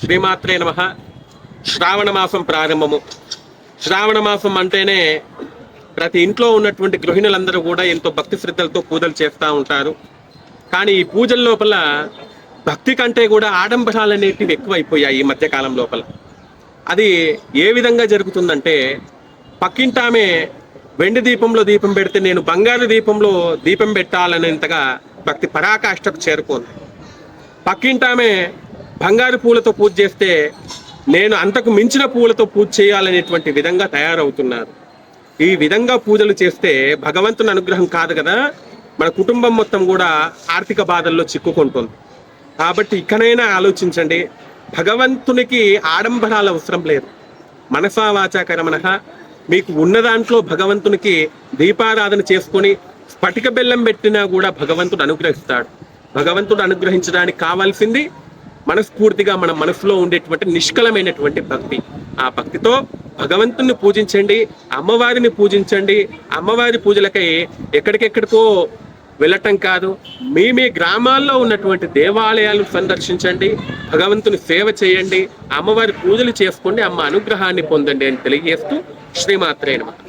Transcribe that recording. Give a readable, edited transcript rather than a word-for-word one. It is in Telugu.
శ్రీమాత్రే నమః. శ్రావణ మాసం ప్రారంభము. శ్రావణ మాసం అంటేనే ప్రతి ఇంట్లో ఉన్నటువంటి గృహిణులందరూ కూడా ఎంతో భక్తి శ్రద్ధలతో పూజలు చేస్తూ ఉంటారు. కానీ ఈ పూజల లోపల భక్తి కంటే కూడా ఆడంబరాలు అనేటివి ఎక్కువైపోయాయి ఈ మధ్యకాలం లోపల. అది ఏ విధంగా జరుగుతుందంటే, పక్కింటామే వెండి దీపంలో దీపం పెడితే నేను బంగారు దీపంలో దీపం పెట్టాలనేంతగా భక్తి పరాకాష్ఠకు చేరుకుంది. పక్కింటామే బంగారు పూలతో పూజ చేస్తే నేను అంతకు మించిన పూలతో పూజ చేయాలనేటువంటి విధంగా తయారవుతున్నారు. ఈ విధంగా పూజలు చేస్తే భగవంతుని అనుగ్రహం కాదు కదా, మన కుటుంబం మొత్తం కూడా ఆర్థిక బాధల్లో చిక్కుకుంటుంది. కాబట్టి ఇకనైనా ఆలోచించండి. భగవంతునికి ఆడంబరాలు అవసరం లేదు. మనసా వాచా కర్మణః, మీకు ఉన్న దాంట్లో భగవంతునికి దీపారాధన చేసుకొని స్ఫటిక బెల్లం పెట్టినా కూడా భగవంతుడు అనుగ్రహిస్తాడు. భగవంతుడు అనుగ్రహించడానికి కావాల్సింది మనస్ఫూర్తిగా మన మనసులో ఉండేటువంటి నిష్కలమైనటువంటి భక్తి. ఆ భక్తితో భగవంతుని పూజించండి, అమ్మవారిని పూజించండి. అమ్మవారి పూజలకై ఎక్కడికెక్కడికో వెళ్ళటం కాదు, మీ గ్రామాల్లో ఉన్నటువంటి దేవాలయాలు సందర్శించండి, భగవంతుని సేవ చేయండి, అమ్మవారి పూజలు చేసుకోండి, అమ్మ అనుగ్రహాన్ని పొందండి అని తెలియజేస్తూ శ్రీమాత్రే నమః.